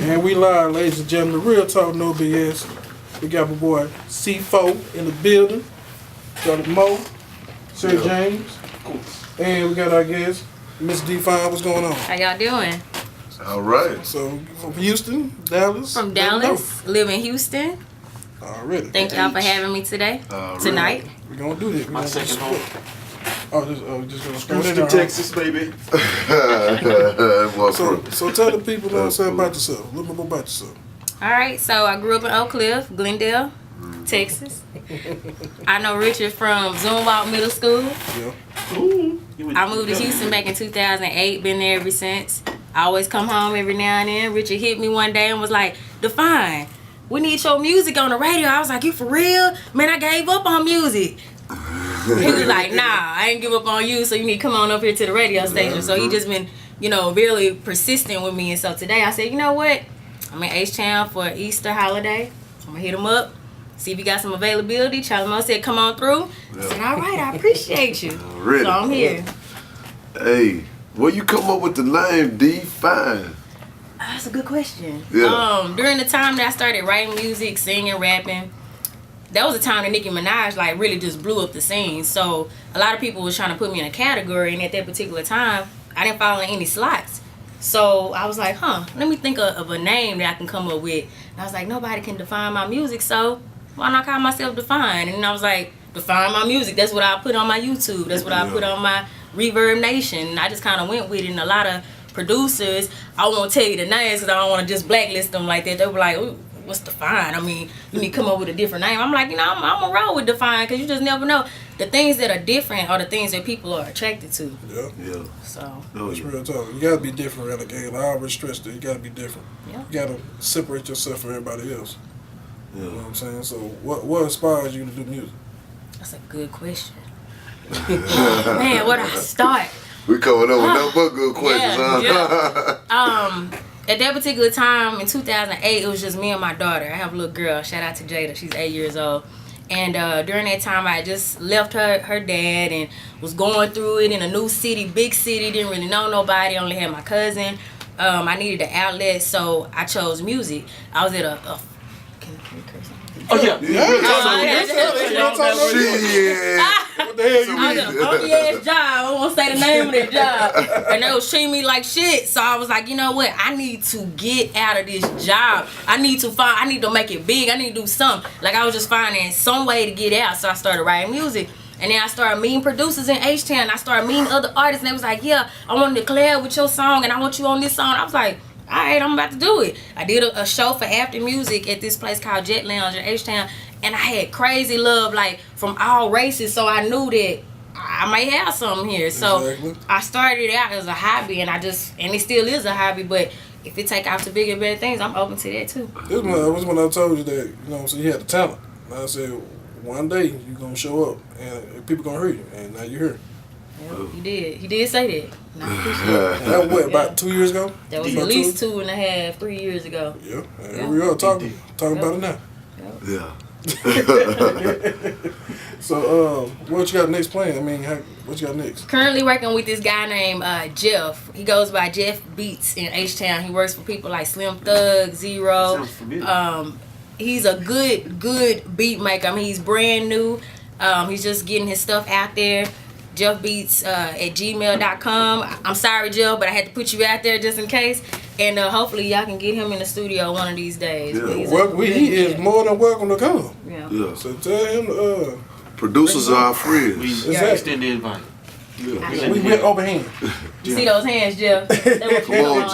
And we live, ladies and gentlemen. Realtalk No BS. We got my boy C4 in the building. Got Mo, Sir James. And we got our guest, Miss Dfyne. What's going on? How y'all doing? All right. So, from Houston, Dallas. From Dallas, live in Houston. Already. Thank y'all for having me today, tonight. We're going to do this. My second home. Just going to start Houston, Texas, baby. So tell the people what I'm saying about yourself. A little bit more about yourself. All right, so I grew up in Oak Cliff, Glendale, Texas. I know Richard from Zoomwalk Middle School. Yeah. I moved to Houston back in 2008, been there ever since. I always come home every now and then. Richard hit me one day and was like, Dfyne, we need your music on the radio. I was like, you for real? Man, I gave up on music. He was like, nah, I ain't give up on you, so you need to come on up here to the radio station. So he just been, really persistent with me. And so today I said, you know what? I'm in H-Town for Easter holiday. I'm going to hit him up, see if he got some availability. Charlie Mo said, come on through. I said, all right, I appreciate you. So I'm here. Hey, where you come up with the name Dfyne? That's a good question. Yeah. During the time that I started writing music, singing, rapping, that was a time that Nicki Minaj really just blew up the scene. So a lot of people was trying to put me in a category, and at that particular time, I didn't fall in any slots. So I was like, let me think of a name that I can come up with. And I was like, nobody can define my music, so why not call myself Dfyne? And I was like, define my music. That's what I put on my YouTube. That's what I put on my Reverb Nation. And I just kind of went with it. And a lot of producers, I won't tell you the names because I don't want to just blacklist them like that. They were like, ooh, what's Dfyne? I mean, you need to come up with a different name. I'm like, I'm going to roll with Dfyne because you just never know. The things that are different are the things that people are attracted to. Yeah. So. It's real talk. You got to be different around the game. I always stress that you got to be different. Yeah. You got to separate yourself from everybody else. Yeah. You know what I'm saying? So what inspires you to do music? That's a good question. Man, where do I start? We coming up with no but good questions, huh? At that particular time in 2008, it was just me and my daughter. I have a little girl. Shout out to Jada. She's 8 years old. And during that time, I just left her dad and was going through it in a new city, big city. Didn't really know nobody. Only had my cousin. I needed an outlet, so I chose music. I was at a can we curse on? Oh, yeah. What the hell you I was at a funky ass job. I won't say the name of that job. And they was treating me like shit. So I was like, you know what? I need to get out of this job. I need to make it big. I need to do something. Like I was just finding some way to get out. So I started writing music. And then I started meeting producers in H-Town. I started meeting other artists. And they was like, yeah, I want to collab with your song. And I want you on this song. I was like, all right, I'm about to do it. I did a show for After Music at this place called Jet Lounge in H-Town, and I had crazy love from all races, so I knew that I might have something here. So I started out as a hobby, and it still is a hobby, but if it take off to bigger and better things, I'm open to that too. This was when I told you that, so you had the talent. And I said, one day you're going to show up, and people going to hear you, and now you're here. Yep, he did say that. And I appreciate it. That was what, about 2 years ago? That was at least 2.5, 3 years ago. Yeah, and here we are talking about it now. Yeah. So, what you got next planned? I mean, what you got next? Currently working with this guy named Jeff. He goes by Jeff Beats in H-Town. He works for people like Slim Thug, Zero. Sounds familiar. He's a good beat maker. I mean, he's brand new. He's just getting his stuff out there. JeffBeats at gmail.com. I'm sorry, Jeff, but I had to put you out there just in case. And hopefully y'all can get him in the studio one of these days. Yeah. He is more than welcome to come. Yeah. So tell him Producers are our friends. We extend the invite. Yeah. we went over hand. You see those hands, Jeff? They were Come on,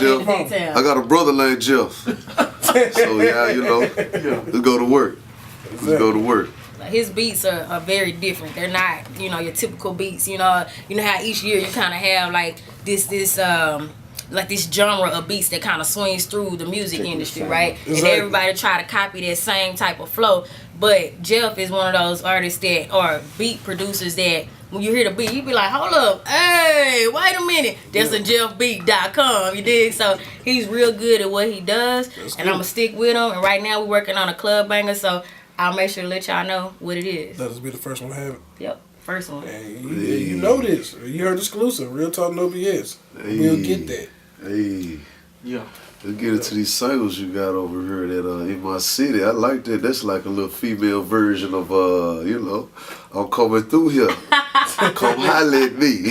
Jeff. I got a brother named Jeff. So yeah, let's go to work. Let's go to work. His beats are very different. They're not, your typical beats. You know how each year you kind of have like this genre of beats that kind of swings through the music industry, right? Exactly. And everybody try to copy that same type of flow. But Jeff is one of those artists that are beat producers that when you hear the beat, you be like, hold up, hey, wait a minute. That's a JeffBeat.com, you dig? So he's real good at what he does, and I'm going to stick with him. And right now we're working on a club banger, so I'll make sure to let y'all know what it is. Let us be the first one to have it. Yep, first one. Hey, you know this. You heard exclusive. Realtalk No BS. We'll get that. Hey. Yeah. Let's get into these singles you got over here that in my city. I like that. That's like a little female version of you know, I'm coming through here. Come holler at me.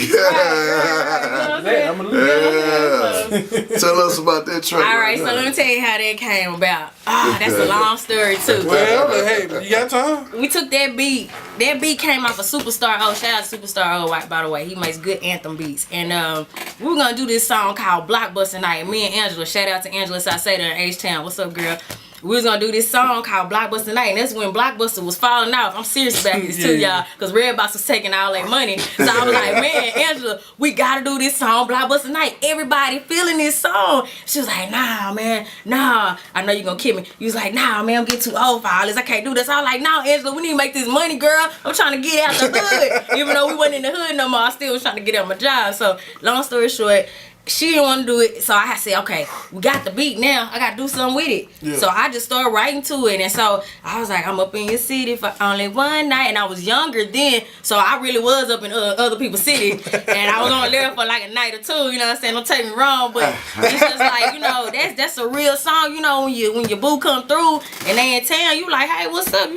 Tell us about that track. All right, so let me tell you how that came about. Ah, that's a long story too. Well, hey, you got time? We took that beat. That beat came off of Superstar O. Shout out to Superstar O, by the way. He makes good anthem beats. And we were gonna do this song called Blockbuster Night. Me and Angela, shout out to Angela Sauceda in H-Town. What's up, girl? We was gonna do this song called Blockbuster Night, and that's when Blockbuster was falling off. I'm serious about this too, y'all, because Redbox was taking all that money. So I was like, man, Angela, we gotta do this song, Blockbuster Night. Everybody feeling this song. She was like, nah, man, nah. I know you're gonna kill me. You was like, nah, man, I'm getting too old for all this. I can't do this. I was like, nah, Angela, we need to make this money, girl. I'm trying to get out the hood. Even though we wasn't in the hood no more, I still was trying to get out my job. So long story short, she didn't want to do it, so I said, okay, we got the beat now. I got to do something with it. Yeah. So I just started writing to it. And so I was like, I'm up in your city for only one night. And I was younger then, so I really was up in other people's city. And I was only there for like a night or two, you know what I'm saying? Don't take me wrong, but it's just like, you know, that's a real song. You know, when your boo come through and they in town, you like, hey, what's up?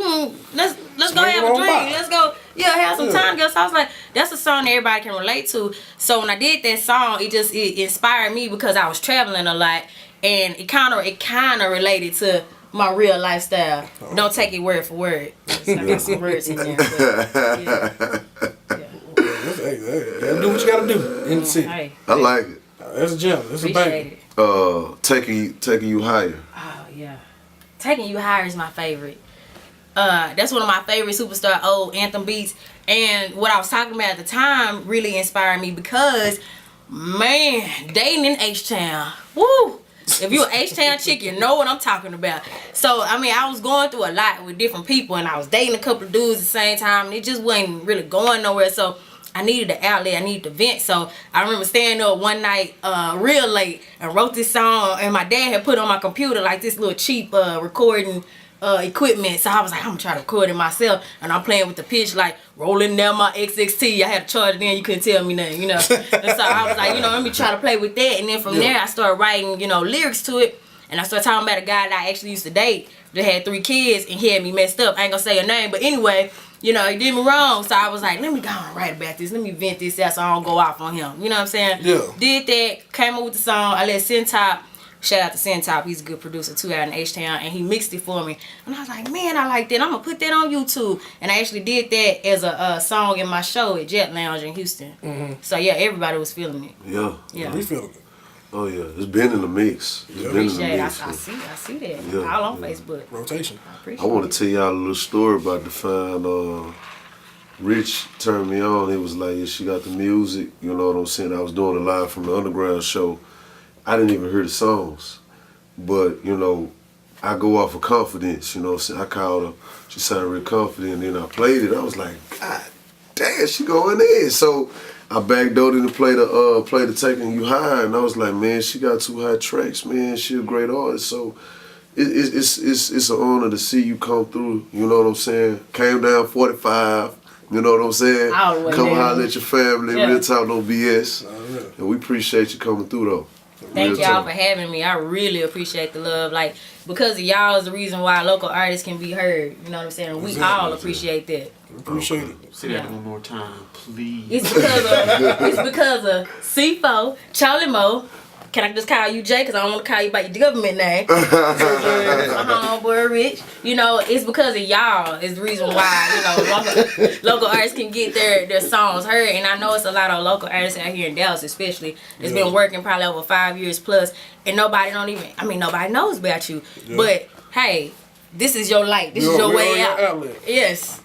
Let's go have a drink. Let's go. Yeah, have some time together. So I was like, that's a song that everybody can relate to. So when I did that song, it inspired me because I was traveling a lot, and it kind of related to my real lifestyle. Oh. Don't take it word for word. I got some words in there. But, yeah. Hey, do what you gotta do in the city. Hey, I like it. That's a gem. That's a baby. Taking you higher. Oh yeah, Taking You Higher is my favorite. That's one of my favorite Superstar old anthem beats, and what I was talking about at the time really inspired me because, man, dating in H-Town, woo! If you're an H-Town chick, you know what I'm talking about. So, I mean, I was going through a lot with different people, and I was dating a couple of dudes at the same time, and it just wasn't really going nowhere, so I needed an outlet, I needed to vent. So I remember staying up one night real late and wrote this song, and my dad had put on my computer like this little cheap recording equipment. So I was like, I'm gonna try to record it myself, and I'm playing with the pitch like rolling down my XXT. I had to charge it in, you couldn't tell me nothing, you know. And so I was like, you know, let me try to play with that, and then from there I started writing, you know, lyrics to it, and I started talking about a guy that I actually used to date that had 3 kids, and he had me messed up. I ain't gonna say her name, but anyway, you know, he did me wrong. So I was like, let me go and write about this. Let me vent this out so I don't go off on him. You know what I'm saying? Yeah. Did that, came up with the song. I let Centop, shout out to Centop, he's a good producer too out in H-Town, and he mixed it for me. And I was like, man, I like that. I'm going to put that on YouTube. And I actually did that as a song in my show at Jet Lounge in Houston. Mm-hmm. So yeah, everybody was feeling it. Yeah. Yeah. We feeling it. Oh yeah, it's been in the mix. It's been in the mix. I see that. Yeah, all on Facebook. Rotation. I want to tell y'all a little story about Dfyne. Rich turned me on. He was like, yeah, she got the music. You know what I'm saying? I was doing a live from the underground show. I didn't even hear the songs. But, you know, I go off of confidence, you know what I'm saying? I called her. She sounded real confident, and then I played it. I was like, God damn, she going in. So I backdoored and played the Taking You Higher, and I was like, man, she got 2 hot tracks, man. She a great artist. So it's an honor to see you come through, you know what I'm saying? Came down 45, you know what I'm saying? Come holler at your family, Realtalk No BS. And we appreciate you coming through though. Thank y'all for having me. I really appreciate the love. Like, because of y'all is the reason why local artists can be heard. You know what I'm saying? We all appreciate that. Appreciate it. Say that one more time, please. It's because of C4, Charlie Mo. Can I just call you Jay? Because I don't want to call you by your government name. My homeboy Rich. You know, it's because of y'all is the reason why, you know, local artists can get their songs heard. And I know it's a lot of local artists out here in Dallas especially. It's been working probably over 5 years plus. And nobody knows about you. Yeah. But, hey, this is your light. This is your way out. Outlet. Yes.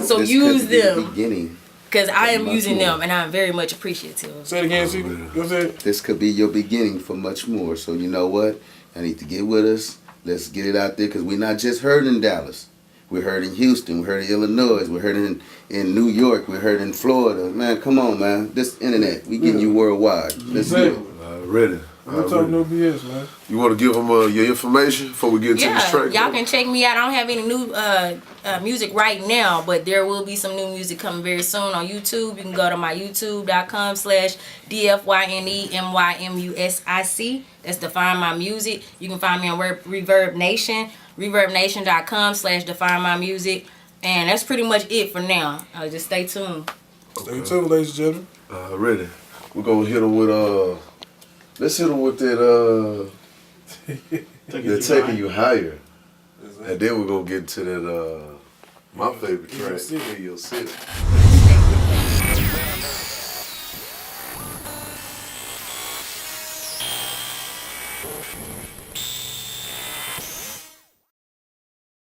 So this use them. The beginning. Because I am using them, and I'm very much appreciative. Say it again, see? What's that? This could be your beginning for much more. So you know what? I need to get with us. Let's get it out there, because we're not just heard in Dallas. We're heard in Houston. We're heard in Illinois. We're heard in New York. We're heard in Florida. Man, come on, man. This internet, we getting you worldwide. Let's do it. Ready. Realtalk No BS, man. You want to give them your information before we get to this track? Y'all can check me out. I don't have any new music right now, but there will be some new music coming very soon on YouTube. You can go to my youtube.com/DFYNE That's Dfyne My Music. You can find me on Reverb Nation, reverbnation.com/DfyneMyMusic. And that's pretty much it for now. Just stay tuned. Stay tuned, ladies and gentlemen. Ready. We're going to hit them with, let's hit them with that, they're taking you higher. And then we're going to get to that, my favorite track, In Your City.